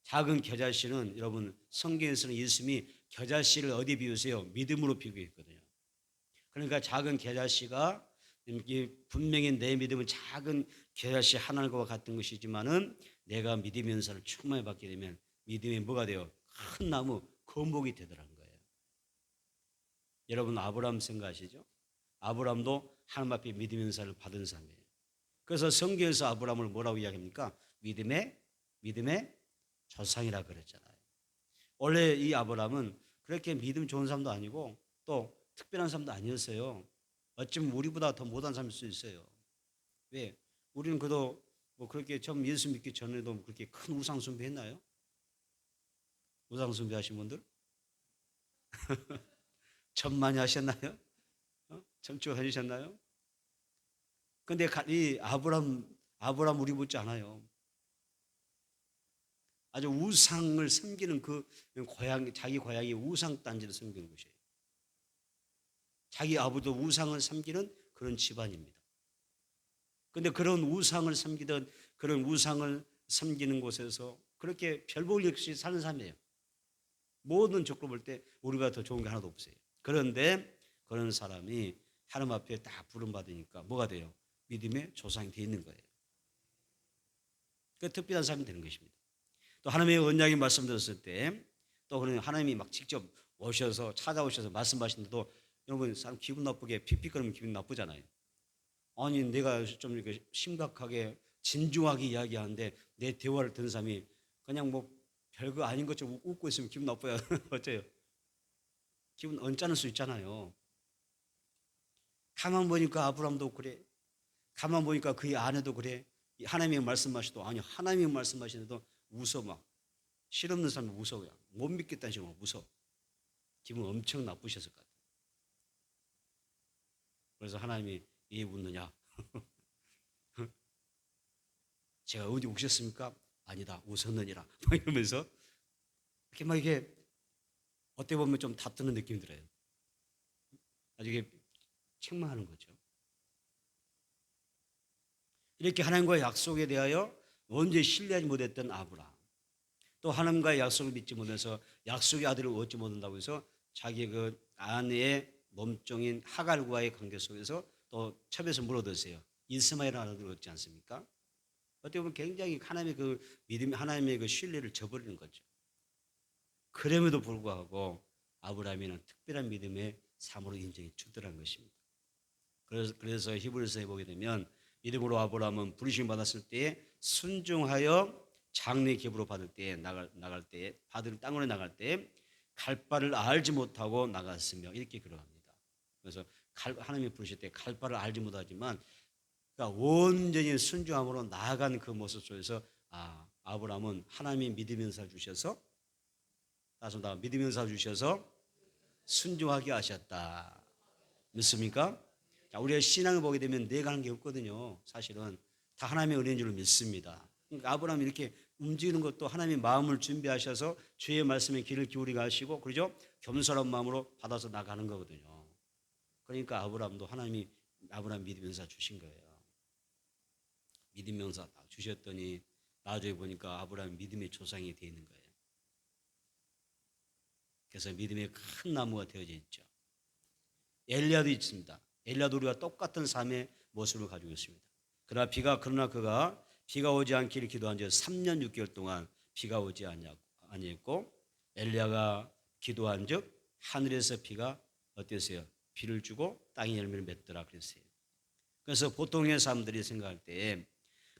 작은 겨자씨는 여러분 성경에서는 예수님이 겨자씨를 어디 비유세요? 믿음으로 비유했거든요. 그러니까 작은 겨자씨가 분명히 내 믿음은 작은 겨자씨 하나과 같은 것이지만은 내가 믿음의 은사를 충만히 받게 되면 믿음이 뭐가 돼요? 큰 나무 건복이 되더라는 거예요. 여러분 아브라함 생각하시죠? 아브라함도 하나님 앞에 믿음의 은사를 받은 사람이에요. 그래서 성경에서 아브라함을 뭐라고 이야기합니까? 믿음의 조상이라 그랬잖아요. 원래 이 아브라함은 그렇게 믿음 좋은 사람도 아니고 또 특별한 사람도 아니었어요. 어쩌면 우리보다 더 못한 사람일 수 있어요. 왜? 우리는 그도 뭐 그렇게 처음 예수 믿기 전에도 그렇게 큰 우상 숭배했나요? 우상 숭배하신 분들? 점 많이 하셨나요? 점찍어 해주셨나요? 근데 이 아브라함 우리 묻지 않아요. 아주 우상을 섬기는 그 자기 고향이 우상 단지를 섬기는 곳이에요. 자기 아버지도 우상을 섬기는 그런 집안입니다. 근데 그런 우상을 섬기던 그런 우상을 섬기는 곳에서 그렇게 별 볼 일 없이 사는 사람이에요. 모든 적으로 볼 때 우리가 더 좋은 게 하나도 없어요. 그런데 그런 사람이 하나님 앞에 딱 부름받으니까 뭐가 돼요? 믿음의 조상이 되어 있는 거예요. 그 특별한 사람이 되는 것입니다. 또 하나님의 언약이 말씀 들었을 때 또 그런 하나님이 막 직접 오셔서 찾아오셔서 말씀하시는데도 여러분 사람 기분 나쁘게 픽픽거리면 기분 나쁘잖아요. 아니 내가 좀 이렇게 심각하게 진중하게 이야기하는데 내 대화를 듣는 사람이 그냥 뭐 별거 아닌 것처럼 웃고 있으면 기분 나빠요. 어째요? 기분 언짢을 수 있잖아요. 가만 보니까 아브라함도 그래. 가만 보니까 그의 아내도 그래. 하나님이 말씀하시도 아니 하나님이 말씀하시는데도 웃어 막 실없는 사람이 웃어 그냥 못 믿겠다는 식으로 웃어. 기분 엄청 나쁘셨을 것 같아요. 그래서 하나님이 왜 웃느냐? 제가 어디 웃으셨습니까? 아니다 웃었느니라. 막 이러면서 이렇게 막 이게 어떻게 보면 좀 다투는 느낌이 들어요. 아주 이게 책망하는 거죠. 이렇게 하나님과의 약속에 대하여 언제 신뢰하지 못했던 아브라함, 또 하나님과의 약속을 믿지 못해서 약속의 아들을 얻지 못한다고 해서 자기 그 아내의 몸종인 하갈과의 관계 속에서 또 첩에서 물어드세요. 이스마엘 아들을 얻지 않습니까? 어떻게 보면 굉장히 하나님의 그 믿음, 하나님의 그 신뢰를 저버리는 거죠. 그럼에도 불구하고 아브라함에는 특별한 믿음의 삶으로 인정해 주더라는 것입니다. 그래서 히브리서에 보게 되면 믿음으로 아브라함은 부르심 받았을 때에 순종하여 장래 기업으로 받을 때에 나갈 때에 받을 땅으로 나갈 때에 갈 바를 알지 못하고 나갔으며 이렇게 기록합니다. 그래서 하나님이 부르실 때 갈 바를 알지 못하지만 그러니까 온전히 순종함으로 나아간 그 모습 속에서 아브라함은 하나님이 믿음의 은사를 주셔서 따서 믿음의 은사를 주셔서 순종하게 하셨다. 믿습니까? 자, 우리가 신앙을 보게 되면 내가 하는 게 없거든요. 사실은 다 하나님의 은혜인 줄 믿습니다. 그러니까 아브라함이 이렇게 움직이는 것도 하나님의 마음을 준비하셔서 주의 말씀에 귀를 기울이게 하시고 그러죠? 겸손한 마음으로 받아서 나가는 거거든요. 그러니까 아브라함도 하나님이 아브라함 믿음의 은사 주신 거예요. 믿음의 은사 주셨더니 나중에 보니까 아브라함이 믿음의 조상이 되어 있는 거예요. 그래서 믿음의 큰 나무가 되어져 있죠. 엘리야도 있습니다. 엘리야도 우리가 똑같은 삶의 모습을 가지고 있습니다. 그러나 그가 비가 오지 않기를 기도한 지 3년 6개월 동안 비가 오지 아니했고 엘리야가 기도한 즉 하늘에서 비가 어땠어요? 비를 주고 땅에 열매를 맺더라 그랬어요. 그래서 보통의 사람들이 생각할 때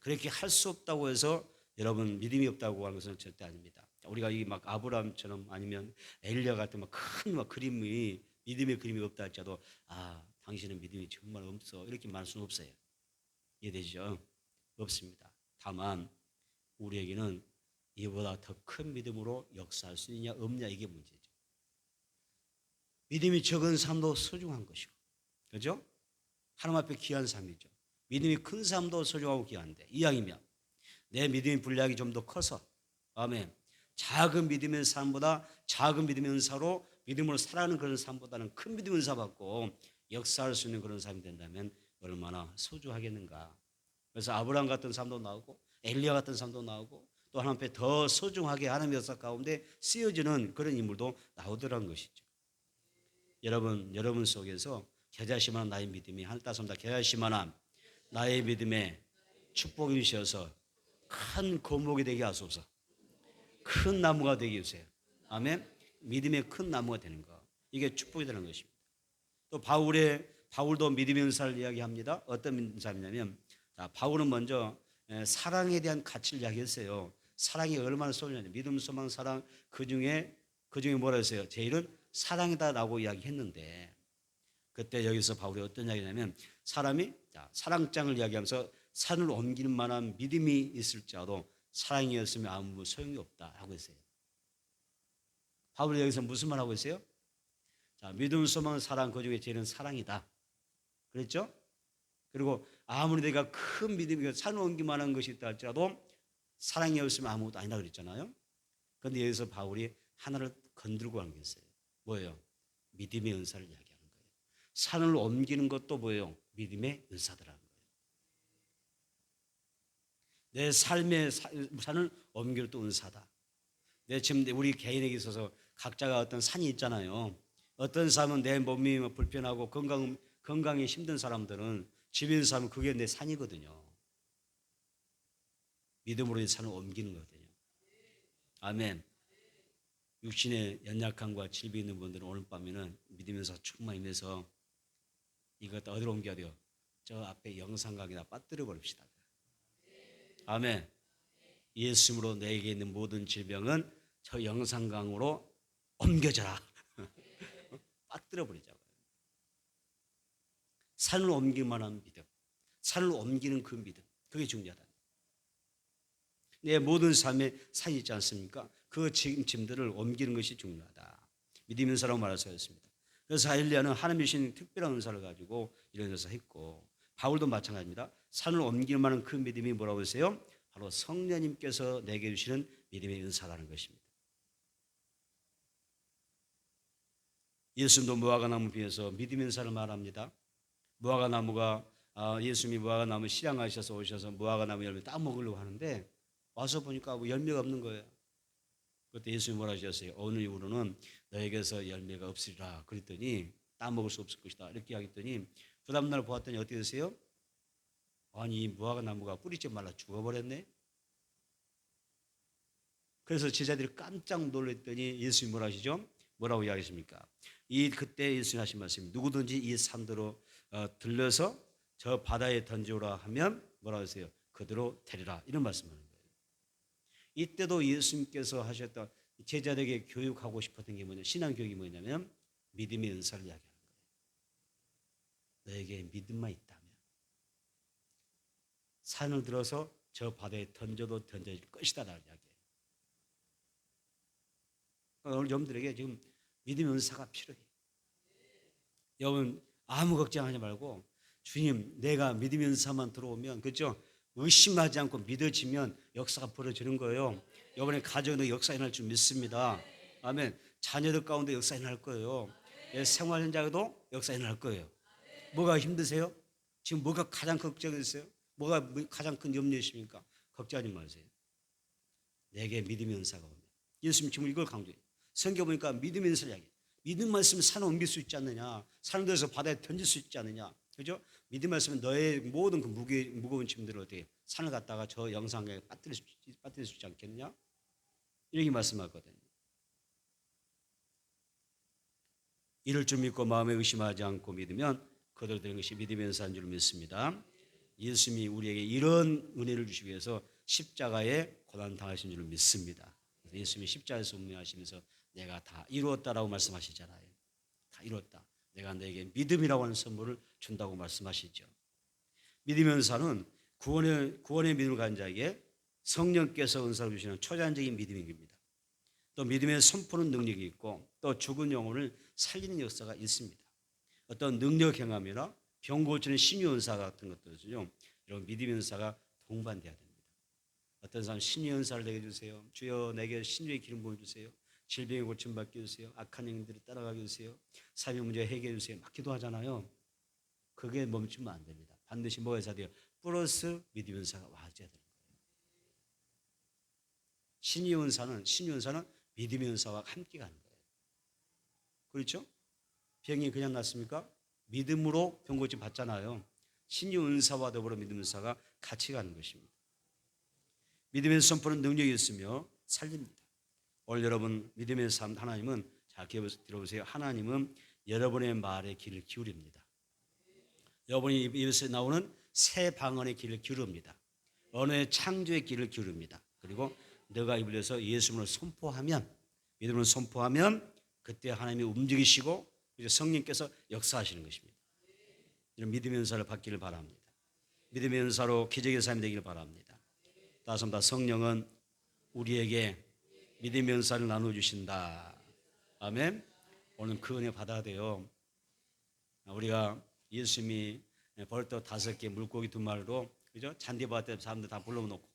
그렇게 할 수 없다고 해서 여러분 믿음이 없다고 하는 것은 절대 아닙니다. 우리가 이 막 아브라함처럼 아니면 엘리야 같은 큰 그림이 믿음의 그림이 없다 할지라도 당신은 믿음이 정말 없어 이렇게 말할 수는 없어요. 이해되죠? 없습니다. 다만 우리에게는 이보다 더 큰 믿음으로 역사할 수 있냐 없냐 이게 문제죠. 믿음이 적은 삶도 소중한 것이고 그렇죠? 하나님 앞에 귀한 삶이죠. 믿음이 큰 삶도 소중하고 귀한데 이왕이면 내 믿음의 분량이 좀 더 커서 아멘. 작은 믿음의 삶보다 작은 믿음의 은사로 믿음으로 살아가는 그런 삶보다는 큰 믿음의 은사 받고 역사할 수 있는 그런 삶이 된다면 얼마나 소중하겠는가. 그래서 아브라함 같은 삶도 나오고 엘리야 같은 삶도 나오고 또 하나님 앞에 더 소중하게 하나님의 역사 가운데 쓰여지는 그런 인물도 나오더라는 것이죠. 여러분 속에서 겨자씨만한 나의 믿음이 하늘 따숩다. 겨자씨만한 나의 믿음에 축복이 주셔서 큰 거목이 되게 하소서. 큰 나무가 되게 해주세요. 아멘. 믿음의 큰 나무가 되는 거. 이게 축복이 되는 것입니다. 또 바울도 믿음의 은사를 이야기합니다. 어떤 은사냐면 바울은 먼저 사랑에 대한 가치를 이야기했어요. 사랑이 얼마나 소중하냐. 믿음, 소망, 사랑 그 중에 뭐라 했어요? 제일은 사랑이다라고 이야기했는데 그때 여기서 바울이 어떤 이야기냐면 사람이 사랑장을 이야기하면서 산을 옮기는 만한 믿음이 있을지라도 사랑이 없으면 아무 소용이 없다 하고 있어요. 바울이 여기서 무슨 말 하고 있어요? 믿음, 소망, 사랑 그 중에 제일은 사랑이다. 그랬죠? 그리고 아무리 내가 큰 믿음이 산을 옮길 만한 것이 있다 할지라도 사랑이 없으면 아무것도 아니다 그랬잖아요. 그런데 여기서 바울이 하나를 건들고 하는 게 있어요. 뭐예요? 믿음의 은사를 이야기하는 거예요. 산을 옮기는 것도 뭐예요? 믿음의 은사더라는 거예요. 내 삶의 산을 옮길 또 은사다. 지금 우리 개인에게 있어서 각자가 어떤 산이 있잖아요. 어떤 사람은 내 몸이 불편하고 건강이 힘든 사람들은 집에 있는 사람은 그게 내 산이거든요. 믿음으로 이 산을 옮기는 거거든요. 아멘. 육신의 연약함과 질병 있는 분들은 오늘 밤에는 믿으면서 충만히 임해서 이것 어디로 옮겨야 돼요? 저 앞에 영상각에다 빠뜨려 버립시다. 아멘. 예수님으로 내게 있는 모든 질병은 저 영상강으로 옮겨져라. 빠뜨려 버리자고요. 산을 옮길 만한 믿음, 산을 옮기는 그 믿음, 그게 중요하다. 내 모든 삶에 산이 있지 않습니까? 그 짐들을 옮기는 것이 중요하다. 믿음의 은사라고 말할 수가 있습니다. 그래서 엘리야는 하나님이 주신 특별한 은사를 가지고 이런 것을 했고 바울도 마찬가지입니다. 산을 옮길 만한 그 믿음이 뭐라고 했어요? 바로 성령님께서 내게 주시는 믿음의 은사라는 것입니다. 예수님도 무화과나무 비해서 믿음의 은사를 말합니다. 무화과나무가 예수님이 무화과나무 실향하셔서 오셔서 무화과나무 열매 딱 먹으려고 하는데 와서 보니까 열매가 없는 거예요. 그때 예수님이 뭐라 하셨어요? 오늘 이후로는 너에게서 열매가 없으리라 그랬더니 딱 먹을 수 없을 것이다 이렇게 하겠더니 그 다음날 보았더니 어떻게 되세요? 아니 무화과나무가 뿌리째 말라 죽어버렸네. 그래서 제자들이 깜짝 놀랐더니 예수님이 뭐라 하시죠? 뭐라고 이야기하십니까? 이 그때 예수님 하신 말씀이 누구든지 이 산도로 들려서 저 바다에 던져오라 하면 뭐라고 했어요? 그대로 되리라. 이런 말씀하는 거예요. 이때도 예수님께서 하셨던 제자들에게 교육하고 싶었던 게 뭐냐? 신앙 교육이 뭐냐면 믿음의 은사를 이야기하는 거예요. 너에게 믿음만 있다면 산을 들어서 저 바다에 던져도 던져질 것이다 라는 이야기예요. 오늘 여러분들에게 지금 믿음의 은사가 필요해요. 여러분 아무 걱정하지 말고 주님 내가 믿음의 은사만 들어오면 그렇죠? 의심하지 않고 믿어지면 역사가 벌어지는 거예요. 이번에 가정의 역사 일어날 줄 믿습니다. 아멘. 자녀들 가운데 역사 일어날 거예요. 생활 현장에도 역사 일어날 거예요. 뭐가 힘드세요? 지금 뭐가 가장 걱정이세요? 뭐가 가장 큰 염려이십니까? 걱정하지 마세요. 내게 믿음의 은사가 오면 예수님 지금 이걸 강조해요. 성경 보니까 믿음의 은사를 이야기해요. 믿음만 있으면 산을 옮길 수 있지 않느냐, 산을 들어서 바다에 던질 수 있지 않느냐, 그죠? 믿음만 있으면 너의 모든 그 무거운 짐들을 어떻게 산을 갖다가 저 영상에 빠뜨릴 수 있지 않겠느냐, 이렇게 말씀하거든요. 이럴 줄 믿고 마음에 의심하지 않고 믿으면 그대로 되는 것이 믿음의 은사인 줄 믿습니다. 예수님이 우리에게 이런 은혜를 주시기 위해서 십자가에 고난 당하신 줄 믿습니다. 예수님이 십자가에서 운명하시면서 내가 다 이루었다라고 말씀하시잖아요. 다 이루었다. 내가 너에게 믿음이라고 하는 선물을 준다고 말씀하시죠. 믿음의 은사는 구원의 믿음을 가진 자에게 성령께서 은사를 주시는 초자연적인 믿음입니다. 또 믿음의 선포는 능력이 있고 또 죽은 영혼을 살리는 역사가 있습니다. 어떤 능력 행함이나 병 고치는 신유 은사 같은 것들은요, 여러분 믿음의 은사가 동반돼야 됩니다. 어떤 사람 신유 은사를 내게 주세요. 주여 내게 신유의 기름 부어 주세요. 질병의 고침 받게 해주세요. 악한 행위들을 따라가게 해주세요. 삶의 문제 해결해 주세요. 막 기도하잖아요. 그게 멈추면 안 됩니다. 반드시 뭐가 있어야 돼요? 플러스 믿음의 은사가 와줘야 되는 거예요. 신유 은사는 믿음의 은사와 함께 가는 거예요. 그렇죠? 병이 그냥 났습니까? 믿음으로 병 고침 받잖아요. 신유 은사와 더불어 믿음 은사가 같이 가는 것입니다. 믿음의 선포는 능력이 있으며 살립니다. 오늘 여러분 믿음의 삶, 하나님은 잘 들어보세요. 하나님은 여러분의 말에 귀를 기울입니다. 여러분이 입에서 나오는 새 방언의 귀를 기울입니다. 언어의 창조의 귀를 기울입니다. 그리고 너가 입을 열어서 예수님을 선포하면, 믿음을 선포하면 그때 하나님이 움직이시고 성령께서 역사하시는 것입니다. 이런 믿음의 은사를 받기를 바랍니다. 믿음의 은사로 기적의 삶이 되기를 바랍니다. 다시 한번 성령은 우리에게 믿음의 은사를 나눠주신다. 아멘. 오늘 그 은혜 받아야 돼요. 우리가 예수님이 벌떡 5개 물고기 2마리로 그죠? 잔디밭에 사람들 다 불러놓고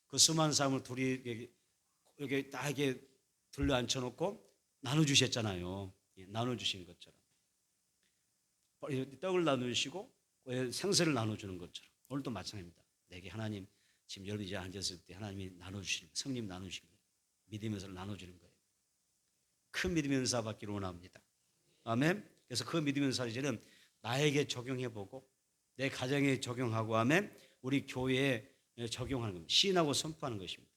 그 수많은 사람을 둘이 이렇게 딱 이렇게 둘러 앉혀놓고 나눠주셨잖아요. 나눠주신 것처럼 떡을 나누시고 생선을 나눠주는 것처럼 오늘도 마찬가지입니다. 내게 하나님 지금 여러분이 이제 앉았을 때 하나님이 나눠주시는 거예요. 성님 나눠주시는 거예요. 믿음의 은사를 나눠주는 거예요. 큰 믿음의 은사 받기를 원합니다. 아멘. 그래서 그 믿음의 은사를 이제는 나에게 적용해보고 내 가정에 적용하고 아멘. 우리 교회에 적용하는 겁니다. 시인하고 선포하는 것입니다.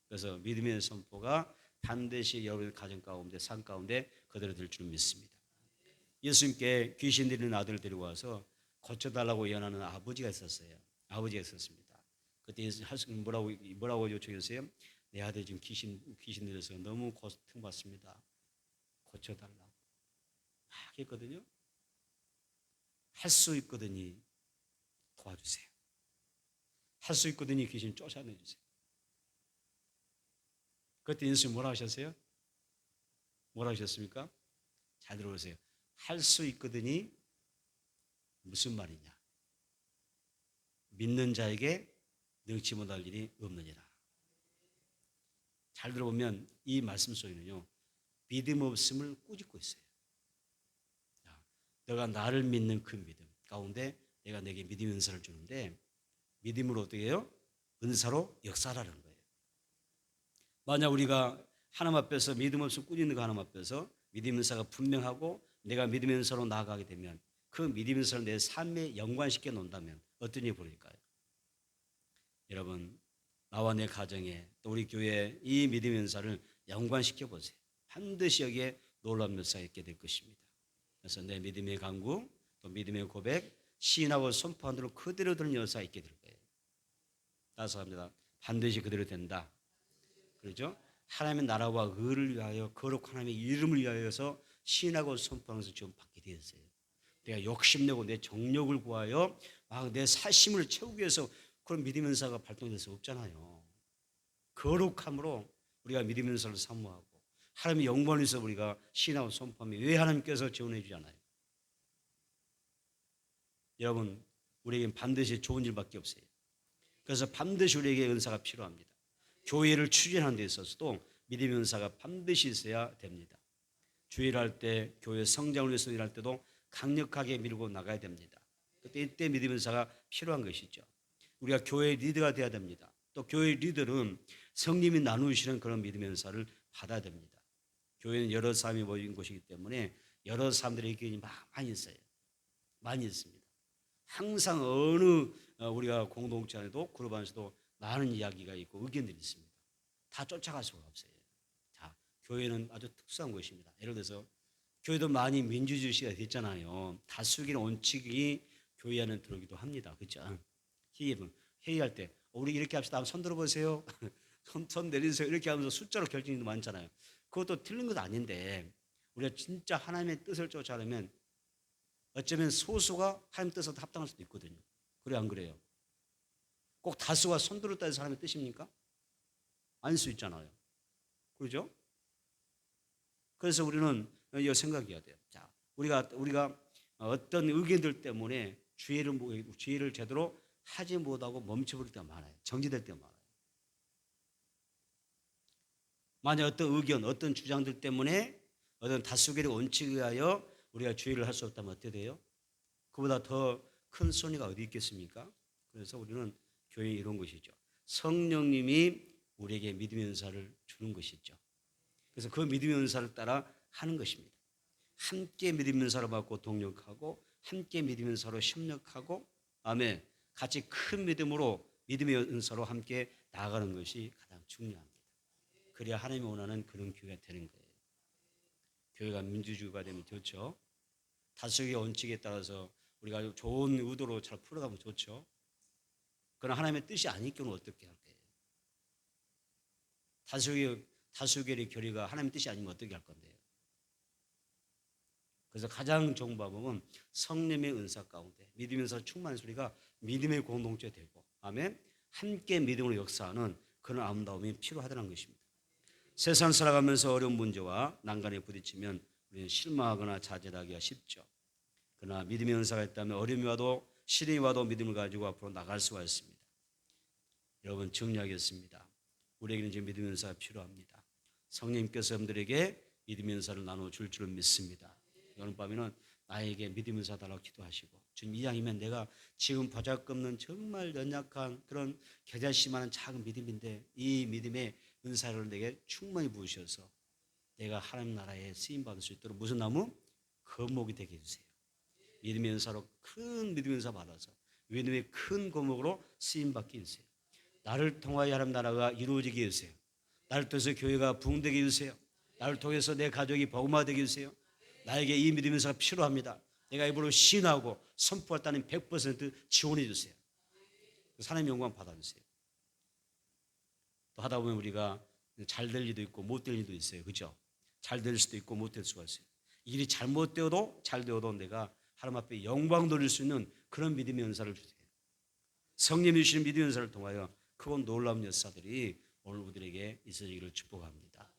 그래서 믿음의 선포가 반드시 여러분의 가정 가운데 삶 가운데 그대로 될 줄 믿습니다. 예수님께 귀신 들리는 아들을 데리고 와서 고쳐달라고 예언하는 아버지가 있었어요. 아버지가 있었습니다. 그때 뭐라고 요청했어요? 내 아들 지금 귀신 들려서 너무 고통받습니다. 고쳐달라고 막 했거든요. 할 수 있거든요. 도와주세요. 할 수 있거든요. 귀신 쫓아내주세요. 그때 예수님 뭐라 하셨어요? 뭐라 하셨습니까? 잘 들어보세요. 할 수 있거든요. 무슨 말이냐? 믿는 자에게 능치 못할 일이 없느니라. 잘 들어보면 이 말씀 속에는요, 믿음 없음을 꾸짖고 있어요. 너가 나를 믿는 그 믿음 가운데 내가 내게 믿음의 은사를 주는데 믿음으로 어떻게 해요? 은사로 역사라는 거예요. 만약 우리가 하나님 앞에서 믿음 없음 꾸짖는 그 하나님 앞에서 믿음의 은사가 분명하고 내가 믿음의 은사로 나아가게 되면 그 믿음의 은사를 내 삶에 연관시켜 놓는다면 어떤 일이 벌어질까요? 여러분 나와 내 가정에 또 우리 교회에 이 믿음의 은사를 연관시켜 보세요. 반드시 여기에 놀라운 역사가 있게 될 것입니다. 그래서 내 믿음의 강구, 또 믿음의 고백, 시인하고 선포한 대로 그대로 되는 여사가 있게 될 거예요. 따라서 합니다. 반드시 그대로 된다. 그렇죠? 하나님의 나라와 의를 위하여 거룩한 하나님의 이름을 위하여서 시인하고 선포하면서 지금 받게 되었어요. 내가 욕심내고 내 정력을 구하여 내 사심을 채우기 위해서 그런 믿음의 은사가 발동될 수 없잖아요. 거룩함으로 우리가 믿음의 은사를 사모하고 하나님의 영광을 위해서 우리가 시인하고 선포하면 왜 하나님께서 지원해 주잖아요. 여러분, 우리에겐 반드시 좋은 일밖에 없어요. 그래서 반드시 우리에게 은사가 필요합니다. 교회를 추진하는 데 있어서도 믿음의 은사가 반드시 있어야 됩니다. 주일을 할 때, 교회 성장을 위해서 일할 때도 강력하게 밀고 나가야 됩니다. 그때 이때 믿음의 은사가 필요한 것이죠. 우리가 교회의 리더가 되어야 됩니다. 또 교회의 리더는 성님이 나누시는 그런 믿음의 은사를 받아야 됩니다. 교회는 여러 사람이 모인 곳이기 때문에 여러 사람들의 의견이 많이 있어요. 많이 있습니다. 항상 어느 우리가 공동체 안에도 그룹 안에서도 많은 이야기가 있고 의견들이 있습니다. 다 쫓아갈 수가 없어요. 자, 교회는 아주 특수한 것입니다. 예를 들어서 교회도 많이 민주주의가 됐잖아요. 다수결의 원칙이 교회 안에 들어오기도 합니다. 그렇죠? 회의할 때 우리 이렇게 합시다. 손 들어보세요. 손 내리세요. 이렇게 하면서 숫자로 결정이 많잖아요. 그것도 틀린 것도 아닌데 우리가 진짜 하나님의 뜻을 쫓아가려면 어쩌면 소수가 하나님 뜻에 합당할 수도 있거든요. 그래 안 그래요? 꼭 다수가 손들었다 해서 하나님의 뜻입니까? 아닐 수 있잖아요. 그렇죠? 그래서 우리는 이거 생각해야 돼요. 자, 우리가 어떤 의견들 때문에 주의를 제대로 하지 못하고 멈춰버릴 때가 많아요. 정지될 때가 많아요. 만약 어떤 의견, 어떤 주장들 때문에 어떤 다수결의 원칙에 의하여 우리가 주의를 할 수 없다면 어떻게 돼요? 그보다 더 큰 손해가 어디 있겠습니까? 그래서 우리는 교회에 이런 것이죠. 성령님이 우리에게 믿음의 은사를 주는 것이죠. 그래서 그 믿음의 은사를 따라 하는 것입니다. 함께 믿음의 은사를 받고 동력하고 함께 믿음의 은사로 협력하고 아멘. 같이 큰 믿음으로 믿음의 은사로 함께 나아가는 것이 가장 중요합니다. 그래야 하나님이 원하는 그런 교회가 되는 거예요. 교회가 민주주의가 되면 좋죠. 다수의 원칙에 따라서 우리가 좋은 의도로 잘 풀어가면 좋죠. 그러나 하나님의 뜻이 아닐 경우는 어떻게 할 거예요? 다수결의 결의가 하나님의 뜻이 아니면 어떻게 할 건데요? 그래서 가장 좋은 방법은 성령의 은사 가운데 믿으면서 충만한 소리가 믿음의 공동체 되고 아멘. 함께 믿음으로 역사하는 그런 아름다움이 필요하다는 것입니다. 세상 살아가면서 어려운 문제와 난간에 부딪히면 우리는 실망하거나 좌절하기가 쉽죠. 그러나 믿음의 은사가 있다면 어려움이 와도 시련이 와도 믿음을 가지고 앞으로 나갈 수가 있습니다. 여러분 정리하겠습니다. 우리에게는 지금 믿음의 은사가 필요합니다. 성령님께서 여러분들에게 믿음의 은사를 나눠줄 줄 믿습니다. 오늘 밤에는 나에게 믿음의 은사 달라고 기도하시고 주님 이왕이면 내가 지금 보잘것없는 정말 연약한 그런 겨자씨만한 작은 믿음인데 이 믿음의 은사를 내게 충만히 부으셔서 내가 하나님 나라에 쓰임받을 수 있도록 무슨 나무? 거목이 되게 해주세요. 믿음의 은사로 큰 믿음의 은사 받아서 믿음의 큰 거목으로 쓰임받게 해주세요. 나를 통하여 하나님 나라가 이루어지게 해주세요. 나를 통해서 교회가 부흥되게 해주세요. 나를 통해서 내 가족이 복음화되게 해주세요. 나에게 이 믿음의 은사가 필요합니다. 내가 입으로 시인하고 선포할 때는 100% 지원해 주세요. 하나님의 영광 받아주세요. 또 하다 보면 우리가 잘 될 일도 있고 못 될 일도 있어요. 그렇죠? 잘 될 수도 있고 못 될 수가 있어요. 일이 잘못되어도 잘 되어도 내가 하나님 앞에 영광 돌릴 수 있는 그런 믿음의 은사를 주세요. 성령이 주시는 믿음의 은사를 통하여 크고 놀라운 역사들이 오늘 우리에게 있어지기를 축복합니다.